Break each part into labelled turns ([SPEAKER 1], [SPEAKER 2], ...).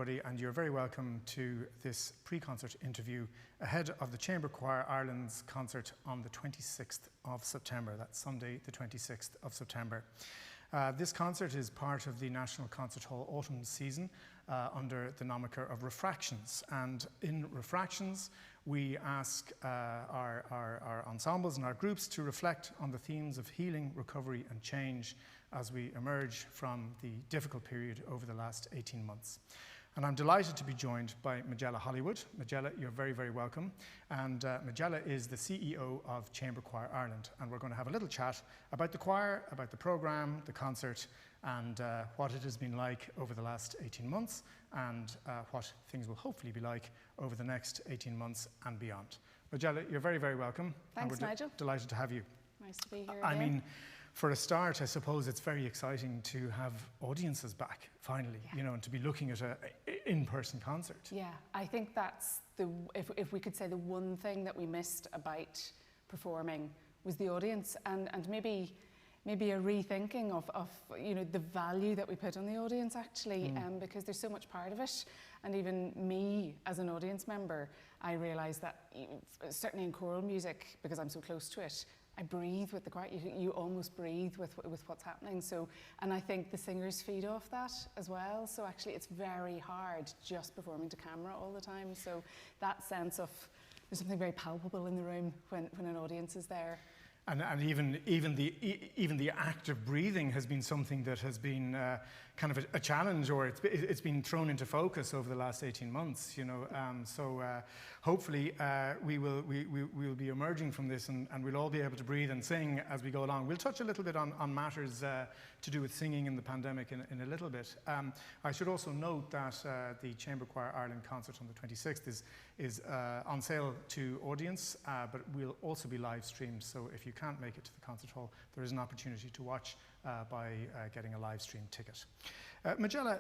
[SPEAKER 1] everybody, and you're very welcome to this pre-concert interview ahead of the Chamber Choir Ireland's concert on the 26th of September. That's Sunday, the 26th of September. This concert is part of the National Concert Hall autumn season under the moniker of Refractions. And in Refractions, we ask our ensembles and our groups to reflect on the themes of healing, recovery, and change as we emerge from the difficult period over the last 18 months. And I'm delighted to be joined by Majella Hollywood. Majella, you're very, very welcome. And Majella is the CEO of Chamber Choir Ireland. And we're going to have a little chat about the choir, about the programme, the concert, and what it has been like over the last 18 months, and what things will hopefully be like over the next 18 months and beyond. Majella, you're very, very welcome.
[SPEAKER 2] Thanks, Nigel.
[SPEAKER 1] Delighted to have you.
[SPEAKER 2] Nice to be here
[SPEAKER 1] I
[SPEAKER 2] again.
[SPEAKER 1] mean, for a start, I suppose it's very exciting to have audiences back, finally, you know, and to be looking at an in-person concert.
[SPEAKER 2] Yeah, I think that's if we could say the one thing that we missed about performing was the audience, and maybe a rethinking of you know, the value that we put on the audience, actually, because there's so much part of it. And even me as an audience member, I realised that certainly in choral music, because I'm so close to it, I breathe with the choir. You almost breathe with what's happening. So, and I think the singers feed off that as well. So actually, it's very hard just performing to camera all the time. So that sense of there's something very palpable in the room when an audience is there.
[SPEAKER 1] And even the act of breathing has been something that has been kind of a challenge, or it's been thrown into focus over the last 18 months. You know, hopefully we will be emerging from this, and we'll all be able to breathe and sing as we go along. We'll touch a little bit on matters to do with singing in the pandemic in a little bit. I should also note that the Chamber Choir Ireland concert on the 26th is on sale to audience, but will also be live streamed. So if you can't make it to the concert hall, there is an opportunity to watch by getting a live stream ticket. Majella,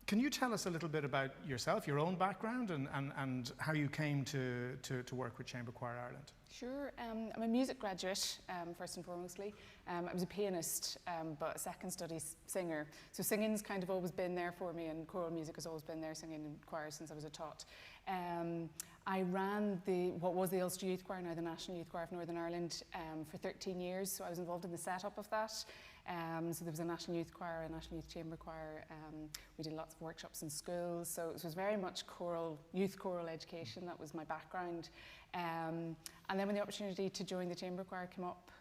[SPEAKER 1] can you tell us a little bit about yourself, your own background, and how you came to work with Chamber Choir Ireland?
[SPEAKER 2] Sure. I'm a music graduate, first and foremostly. I was a pianist, but a second studies singer. So singing's kind of always been there for me, and choral music has always been there, singing in choirs since I was a tot. I ran what was the Ulster Youth Choir, now the National Youth Choir of Northern Ireland, for 13 years. So I was involved in the setup of that. So there was a National Youth Choir, a National Youth Chamber Choir. We did lots of workshops in schools. So it was very much choral, youth choral education. That was my background. And then when the opportunity to join the Chamber Choir came up,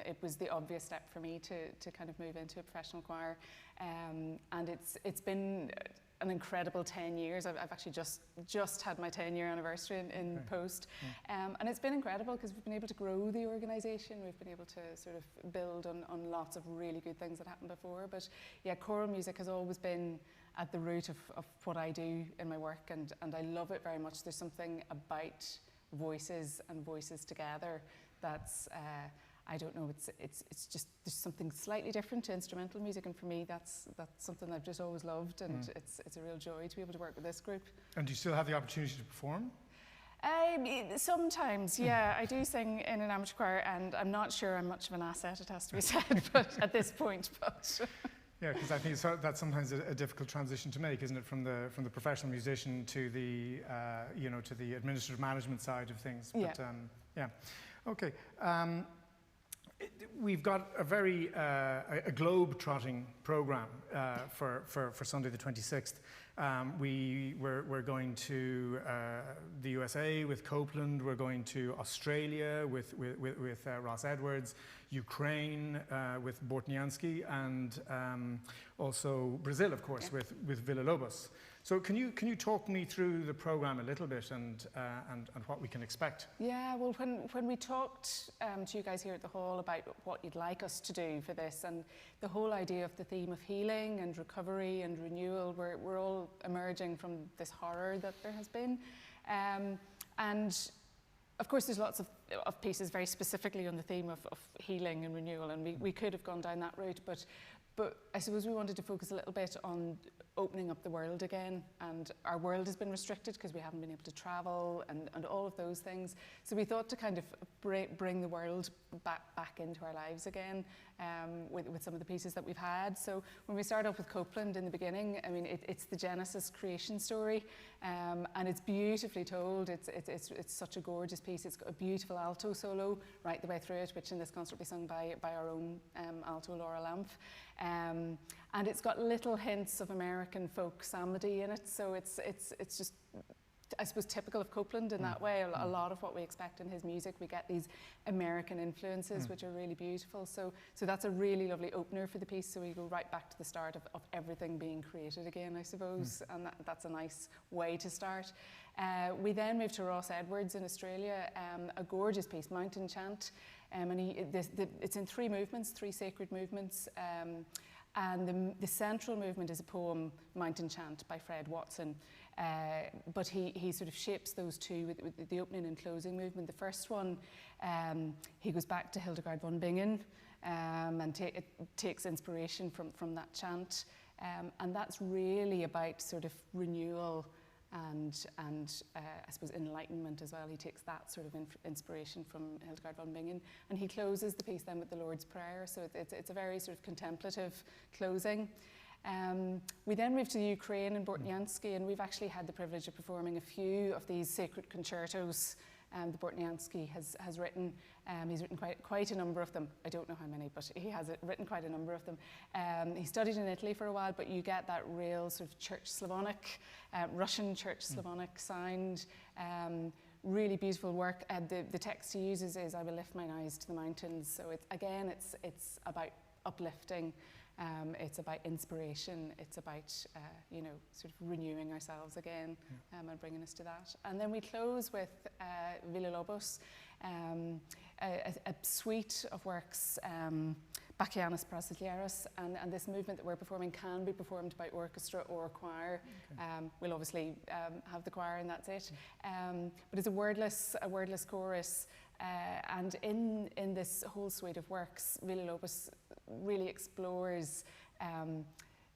[SPEAKER 2] it was the obvious step for me to kind of move into a professional choir. And it's been an incredible 10 years. I've actually just had my 10-year anniversary in post. And it's been incredible because we've been able to grow the organisation. We've been able to sort of build on lots of really good things that happened before. But yeah, choral music has always been at the root of what I do in my work, and I love it very much. There's something about voices and voices together that's I don't know, it's just there's something slightly different to instrumental music, and for me that's something I've just always loved, and it's a real joy to be able to work with this group.
[SPEAKER 1] And do you still have the opportunity to perform?
[SPEAKER 2] Sometimes, yeah. I do sing in an amateur choir, and I'm not sure I'm much of an asset, it has to be said, but at this point.
[SPEAKER 1] Yeah, because I think that's sometimes a difficult transition to make, isn't it, from the professional musician to the you know, to the administrative management side of things.
[SPEAKER 2] Yeah.
[SPEAKER 1] But yeah, okay. We've got a very a globe-trotting program for Sunday the 26th. We're going to the USA with Copeland. We're going to Australia with Ross Edwards, Ukraine with Bortniansky, and also Brazil, of course, with Villa-Lobos. So can you talk me through the program a little bit and what we can expect?
[SPEAKER 2] Yeah, well, when we talked to you guys here at the hall about what you'd like us to do for this, and the whole idea of the theme of healing and recovery and renewal, we're all emerging from this horror that there has been. And of course, there's lots of pieces very specifically on the theme of healing and renewal, and we could have gone down that route, but I suppose we wanted to focus a little bit on opening up the world again, and our world has been restricted because we haven't been able to travel and all of those things. So we thought to kind of bring the world back into our lives again with some of the pieces that we've had. So when we start off with Copeland in the beginning, I mean, it's the Genesis creation story, and it's beautifully told. It's such a gorgeous piece. It's got a beautiful alto solo right the way through it, which in this concert will be sung by our own alto, Laura Lampf. And it's got little hints of American folk psalmody in it, so it's just, I suppose, typical of Copeland in that way. A lot of what we expect in his music, we get these American influences, which are really beautiful. So that's a really lovely opener for the piece. So we go right back to the start of everything being created again, I suppose, and that's a nice way to start. We then move to Ross Edwards in Australia, a gorgeous piece, Mountain Chant, and it's in 3 movements, 3 sacred movements. And the central movement is a poem, Mountain Chant, by Fred Watson. But he sort of shapes those two with the opening and closing movement. The first one, he goes back to Hildegard von Bingen and takes inspiration from that chant. And that's really about sort of renewal and I suppose enlightenment as well. He takes that sort of inspiration from Hildegard von Bingen, and he closes the piece then with the Lord's Prayer. So it's a very sort of contemplative closing. We then move to the Ukraine in Bortniansky, and we've actually had the privilege of performing a few of these sacred concertos. The Bortniansky has written, he's written quite a number of them. I don't know how many, but he has written quite a number of them. He studied in Italy for a while, but you get that real sort of Church Slavonic, Russian Church Slavonic sound. Really beautiful work. The text he uses is, "I will lift mine eyes to the mountains." So it's about uplifting. It's about inspiration. It's about, sort of renewing ourselves again and bringing us to that. And then we close with Villa-Lobos, a suite of works, Bacchianus Brasileiros, and this movement that we're performing can be performed by orchestra or choir. Okay. We'll obviously have the choir, and that's it. But it's a wordless chorus. And in this whole suite of works, Villa-Lobos really explores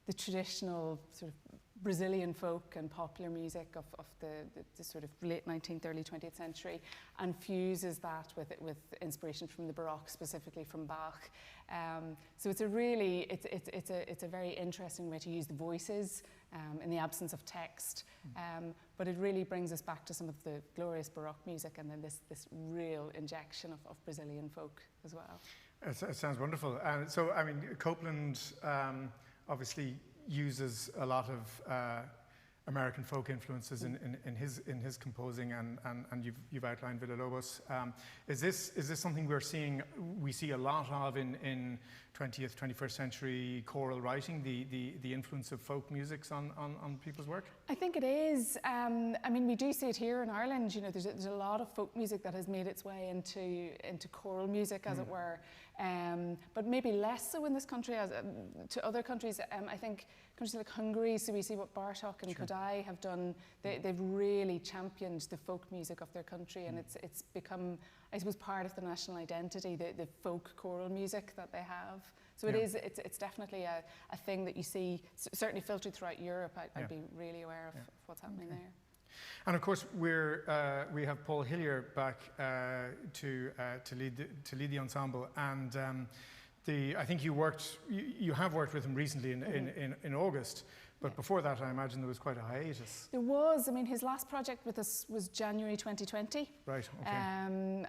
[SPEAKER 2] the traditional sort of Brazilian folk and popular music of the sort of late 19th, early 20th century, and fuses that with inspiration from the Baroque, specifically from Bach. So it's a very interesting way to use the voices in the absence of text, but it really brings us back to some of the glorious Baroque music, and then this real injection of Brazilian folk as well.
[SPEAKER 1] It sounds wonderful. So, I mean, Copeland obviously uses a lot of American folk influences in his composing, and you've outlined Villa-Lobos. Is this something we see a lot of in 20th, 21st century choral writing, the influence of folk musics on people's work?
[SPEAKER 2] I think it is. I mean, we do see it here in Ireland. You know, there's a lot of folk music that has made its way into choral music, as it were. But maybe less so in this country as to other countries. I think countries like Hungary, so we see what Bartók and Kodály have done. They've really championed the folk music of their country, and it's become, I suppose, part of the national identity, the folk choral music that they have. So it's definitely a thing that you see, certainly filtered throughout Europe. I'd be really aware of what's happening there.
[SPEAKER 1] And of course, we have Paul Hillier back to lead the ensemble, and I think you have worked with him recently in August. But before that, I imagine there was quite a hiatus.
[SPEAKER 2] There was. I mean, his last project with us was January 2020.
[SPEAKER 1] Right, okay.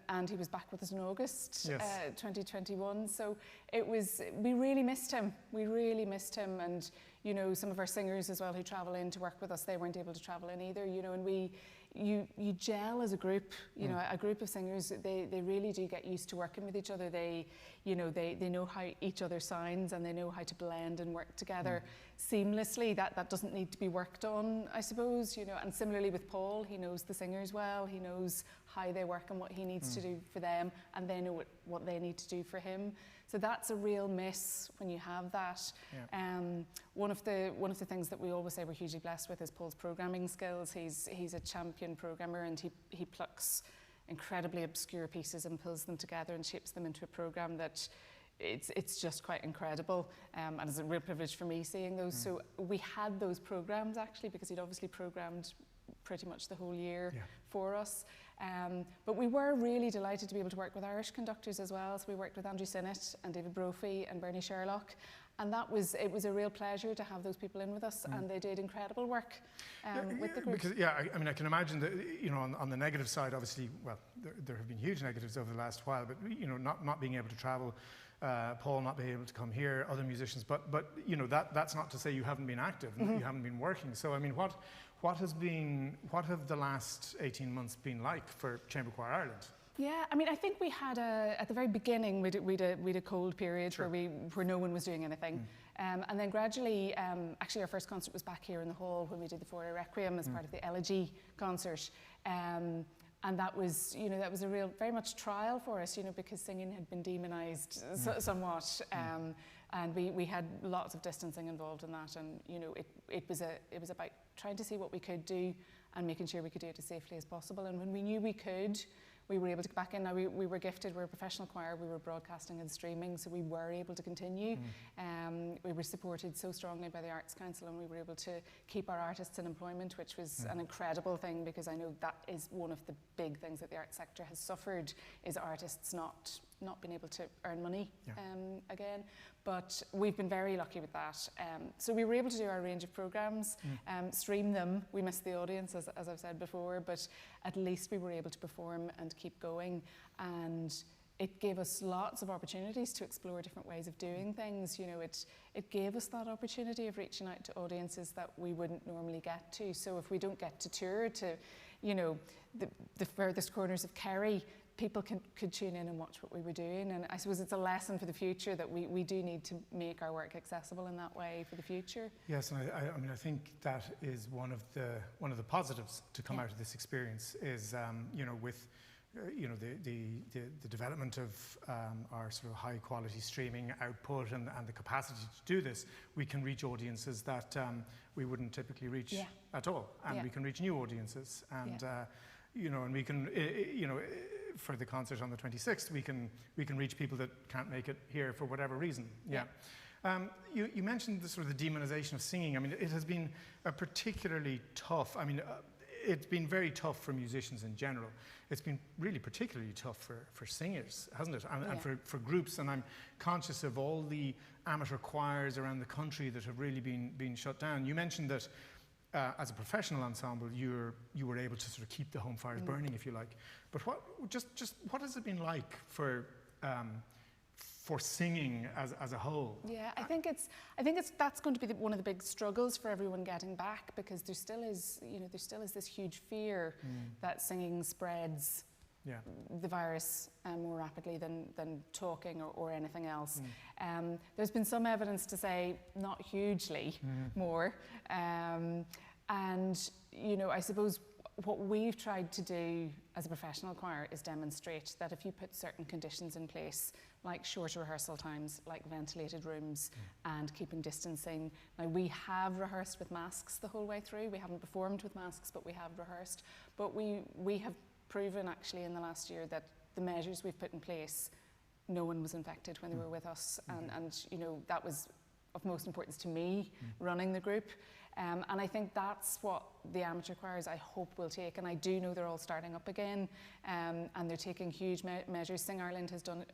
[SPEAKER 2] And he was back with us in August 2021. So we really missed him. We really missed him. And, you know, some of our singers as well who travel in to work with us, they weren't able to travel in either, you know, and you gel as a group, you know, a group of singers, they really do get used to working with each other. They know how each other sounds, and they know how to blend and work together seamlessly. That doesn't need to be worked on, I suppose, you know. And similarly with Paul, he knows the singers well, he knows how they work and what he needs to do for them, and they know what they need to do for him. So that's a real miss when you have that. Yeah. One of the things that we always say we're hugely blessed with is Paul's programming skills. He's a champion programmer, and he plucks incredibly obscure pieces and pulls them together and shapes them into a program that it's just quite incredible, and it's a real privilege for me seeing those. So we had those programs actually, because he'd obviously programmed pretty much the whole year for us. But we were really delighted to be able to work with Irish conductors as well. So we worked with Andrew Sinnott and David Brophy and Bernie Sherlock. And it was a real pleasure to have those people in with us, and they did incredible work with the group.
[SPEAKER 1] Because, I mean, I can imagine that, you know, on the negative side, obviously, well, there have been huge negatives over the last while, but, you know, not being able to travel, Paul not being able to come here, other musicians, but you know, that's not to say you haven't been active and that you haven't been working. So, I mean, what have the last 18 months been like for Chamber Choir Ireland?
[SPEAKER 2] Yeah, I mean, I think we had at the very beginning, we'd a cold period where no one was doing anything. And then gradually, actually our first concert was back here in the hall when we did the Four-Hour Requiem as part of the Elegy concert. And that was, you know, that was a real, very much trial for us, you know, because singing had been demonized somewhat. And we had lots of distancing involved in that. And, you know, it was about trying to see what we could do and making sure we could do it as safely as possible. And when we knew we could, we were able to get back in. Now we were gifted, we're a professional choir, we were broadcasting and streaming, so we were able to continue. We were supported so strongly by the Arts Council, and we were able to keep our artists in employment, which was an incredible thing, because I know that is one of the big things that the arts sector has suffered, is artists not being able to earn money again. But we've been very lucky with that. So we were able to do our range of programmes, stream them. We missed the audience, as I've said before, but at least we were able to perform and keep going. And it gave us lots of opportunities to explore different ways of doing things. You know, it gave us that opportunity of reaching out to audiences that we wouldn't normally get to. So if we don't get to tour to, you know, the furthest corners of Kerry, people could tune in and watch what we were doing. And I suppose it's a lesson for the future that we do need to make our work accessible in that way for the future. Yes, and
[SPEAKER 1] I mean, I think that is one of the positives to come out of this experience is, you know, with you know, the development of our sort of high quality streaming output and the capacity to do this, we can reach audiences that we wouldn't typically reach at all, and we can reach new audiences, and you know, and we can you know, for the concert on the 26th, we can reach people that can't make it here for whatever reason. You mentioned the sort of the demonization of singing. I mean, it has been a particularly tough, I mean, it's been very tough for musicians in general. It's been really particularly tough for singers, hasn't it? And for groups. And I'm conscious of all the amateur choirs around the country that have really been shut down. You mentioned that as a professional ensemble, you were able to sort of keep the home fires burning, if you like. But what has it been like for singing as a whole? Yeah,
[SPEAKER 2] I think that's going to be one of the big struggles for everyone getting back, because there still is this huge fear that singing spreads the virus more rapidly than talking or anything else. There's been some evidence to say not hugely more, and you know, I suppose what we've tried to do as a professional choir is demonstrate that if you put certain conditions in place, like short rehearsal times, like ventilated rooms, and keeping distancing. Now, we have rehearsed with masks the whole way through. We haven't performed with masks, but we have rehearsed. But we have proven actually in the last year that the measures we've put in place, no one was infected when they were with us, and you know, that was of most importance to me running the group. And I think that's what the amateur choirs, I hope, will take. And I do know they're all starting up again, and they're taking huge measures. Sing Ireland has done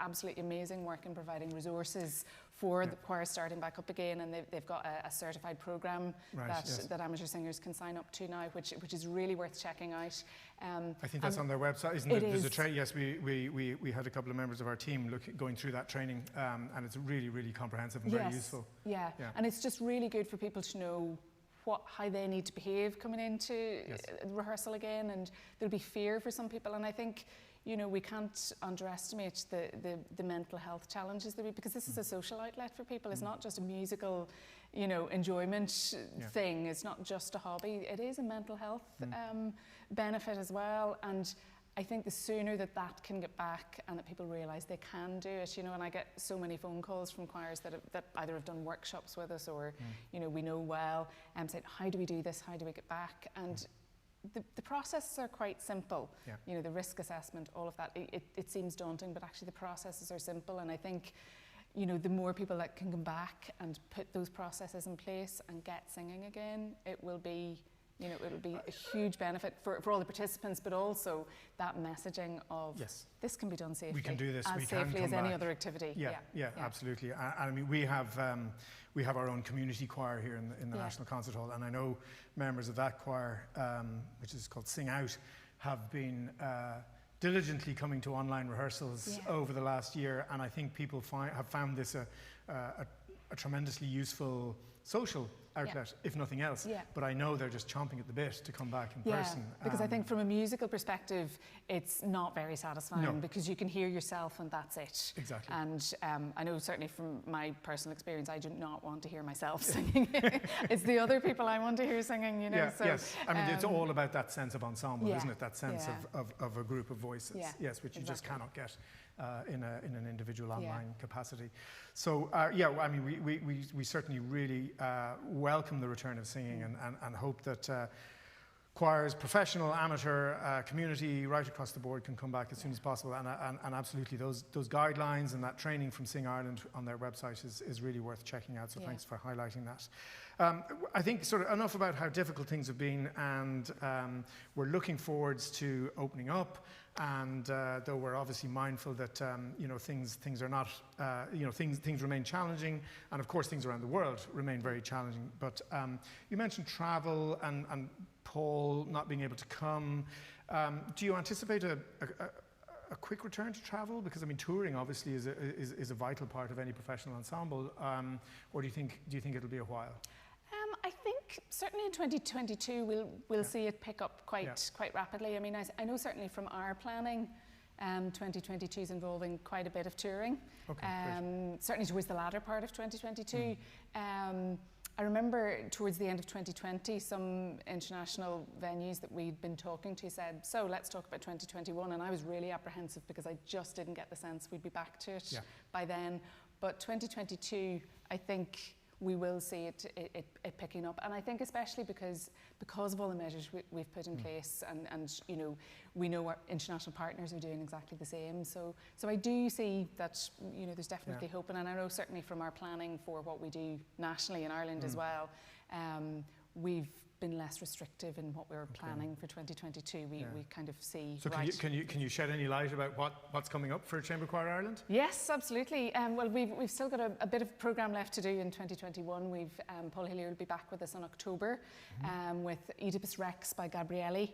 [SPEAKER 2] absolutely amazing work in providing resources for the choirs starting back up again, and they've got a certified programme that amateur singers can sign up to now, which is really worth checking out.
[SPEAKER 1] I think that's on their website, isn't it? There's a training. Yes, we had a couple of members of our team going through that training, and it's really, really comprehensive and very useful. Yeah, and it's just really good for people to know how they need to behave coming into rehearsal again, and there'll be fear for some people, and I think, you know, we can't underestimate the mental health challenges that because this is a social outlet for people. It's not just a musical, you know, enjoyment thing. It's not just a hobby. It is a mental health benefit as well. And I think the sooner that can get back and that people realise they can do it, you know, and I get so many phone calls from choirs that either have done workshops with us or, you know, we know well, and saying, how do we do this? How do we get back? And
[SPEAKER 2] the processes are quite simple.
[SPEAKER 1] Yeah.
[SPEAKER 2] You know, the risk assessment, all of that, it seems daunting, but actually the processes are simple. And I think, you know, the more people that can come back and put those processes in place and get singing again, it will be, you know, it'll be a huge benefit for all the participants, but also that messaging of this can be done safely.
[SPEAKER 1] We can do this.
[SPEAKER 2] As safely as any other activity.
[SPEAKER 1] Yeah, absolutely. I mean, we have our own community choir here in the National Concert Hall, and I know members of that choir, which is called Sing Out, have been diligently coming to online rehearsals over the last year, and I think people have found this a tremendously useful social outlet, if nothing else. But I know they're just chomping at the bit to come back in person.
[SPEAKER 2] Because I think from a musical perspective, it's not very satisfying because you can hear yourself and that's it.
[SPEAKER 1] Exactly.
[SPEAKER 2] And I know certainly from my personal experience, I do not want to hear myself singing. It's the other people I want to hear singing, you know.
[SPEAKER 1] Yeah,
[SPEAKER 2] so,
[SPEAKER 1] yes. I mean, it's all about that sense of ensemble, isn't it? That sense of a group of voices, which you just cannot get in an individual online capacity. So I mean, we certainly really welcome the return of singing and hope that choirs, professional, amateur, community, right across the board can come back as soon as possible. And absolutely, those guidelines and that training from Sing Ireland on their website is really worth checking out. So thanks for highlighting that. I think sort of enough about how difficult things have been, and we're looking forwards to opening up. And though we're obviously mindful that you know, things are not, you know, things remain challenging, and of course things around the world remain very challenging. But you mentioned travel and Paul not being able to come. Do you anticipate a quick return to travel? Because I mean, touring obviously is a vital part of any professional ensemble. Or do you think it'll be a while?
[SPEAKER 2] I think certainly in 2022 we'll see it pick up quite rapidly. I mean, I know certainly from our planning, 2022 is involving quite a bit of touring. Certainly towards the latter part of 2022. I remember towards the end of 2020, some international venues that we'd been talking to said, so let's talk about 2021. And I was really apprehensive because I just didn't get the sense we'd be back to it by then. But 2022, I think we will see it picking up. And I think especially because of all the measures we've put in place, and you know, we know our international partners are doing exactly the same. So I do see that, you know, there's definitely hope. And I know certainly from our planning for what we do nationally in Ireland as well, we've been less restrictive in what we were planning for 2022. We kind of see.
[SPEAKER 1] So can you shed any light about what's coming up for Chamber Choir Ireland?
[SPEAKER 2] Yes, absolutely. Well, we've still got a bit of programme left to do in 2021. We've Paul Hillier will be back with us in October with Oedipus Rex by Gabrielli,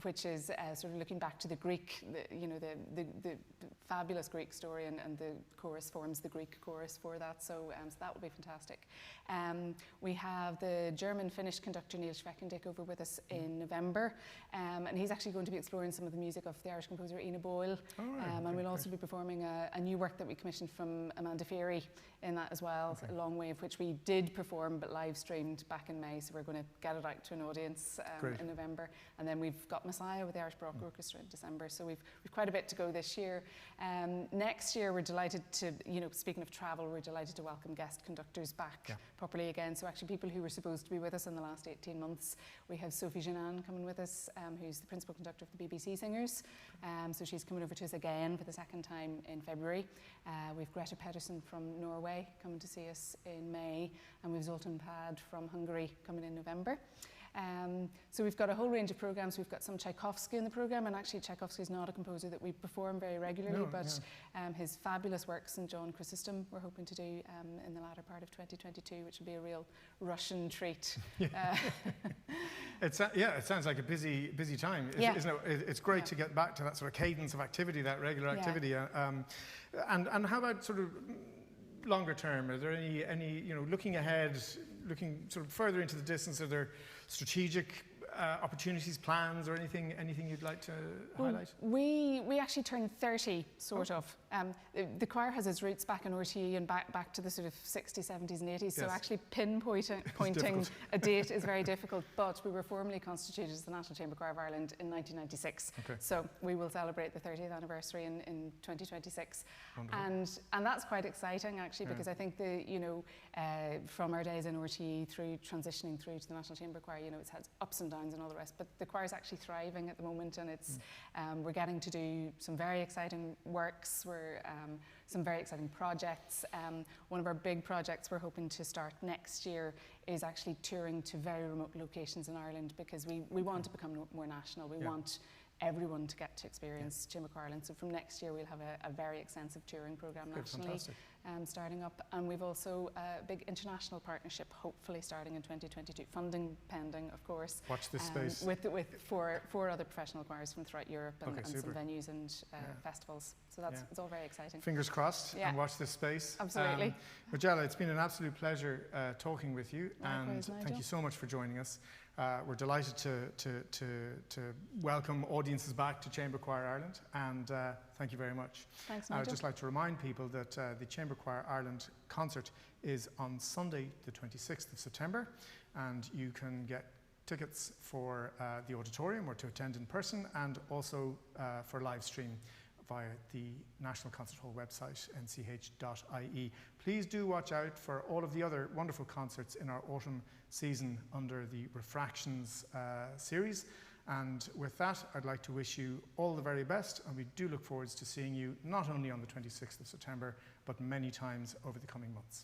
[SPEAKER 2] which is sort of looking back to the Greek, the fabulous Greek story, and the chorus forms the Greek chorus for that. So that will be fantastic. We have the German-Finnish conductor Nigel Flegg over with us in November, and he's actually going to be exploring some of the music of the Irish composer Ina Boyle, and we'll also be performing a new work that we commissioned from Amanda Feary in that as well, A Long Way, of which we did perform but live streamed back in May, so we're going to get it out to an audience in November. And then we've got Messiah with the Irish Baroque Orchestra in December, so we've quite a bit to go this year. Next year we're delighted to, you know, speaking of travel, we're delighted to welcome guest conductors back properly again. So actually people who were supposed to be with us in the last 18 months, we have Sophie Janan coming with us, who's the principal conductor of the BBC Singers. So she's coming over to us again for the second time in February. We've Greta Pedersen from Norway coming to see us in May, and we've Zoltan Pad from Hungary coming in November. So we've got a whole range of programmes. We've got some Tchaikovsky in the programme, and actually Tchaikovsky is not a composer that we perform very regularly, but his fabulous work, St. John Chrysostom, we're hoping to do in the latter part of 2022, which will be a real Russian treat.
[SPEAKER 1] It sounds like a busy time, isn't it? It's great to get back to that sort of cadence of activity, that regular activity. And how about sort of longer term? Are there any you know, looking ahead, looking sort of further into the distance, are there strategic opportunities, plans, or anything you'd like to highlight?
[SPEAKER 2] We actually turned 30, sort of. The choir has its roots back in RTE and back to the sort of 60s, 70s and 80s, so actually pinpointing a date is very difficult, but we were formally constituted as the National Chamber Choir of Ireland in 1996. So we will celebrate the 30th anniversary in 2026. And that's quite exciting actually, because I think from our days in RTE through transitioning through to the National Chamber Choir, you know, it's had ups and downs sounds and all the rest. But the choir is actually thriving at the moment, and it's we're getting to do some very exciting works. Some very exciting projects. One of our big projects we're hoping to start next year is actually touring to very remote locations in Ireland, because we want to become more national. We want everyone to get to experience Chamber Choir Ireland. So from next year we'll have a very extensive touring programme nationally starting up. And we've also a big international partnership hopefully starting in 2022. Funding pending, of course.
[SPEAKER 1] Watch this space.
[SPEAKER 2] With four other professional choirs from throughout Europe and some venues and festivals. So it's all very exciting.
[SPEAKER 1] Fingers crossed, and watch this space.
[SPEAKER 2] Absolutely.
[SPEAKER 1] Majella, it's been an absolute pleasure talking with you.
[SPEAKER 2] Likewise,
[SPEAKER 1] and
[SPEAKER 2] Nigel.
[SPEAKER 1] Thank you so much for joining us. We're delighted to welcome audiences back to Chamber Choir Ireland, and thank you very much.
[SPEAKER 2] Thanks, Nigel.
[SPEAKER 1] I'd just like to remind people that the Chamber Choir Ireland concert is on Sunday the 26th of September, and you can get tickets for the auditorium or to attend in person, and also for live stream via the National Concert Hall website, nch.ie. Please do watch out for all of the other wonderful concerts in our autumn season under the Refractions series. And with that, I'd like to wish you all the very best, and we do look forward to seeing you not only on the 26th of September, but many times over the coming months.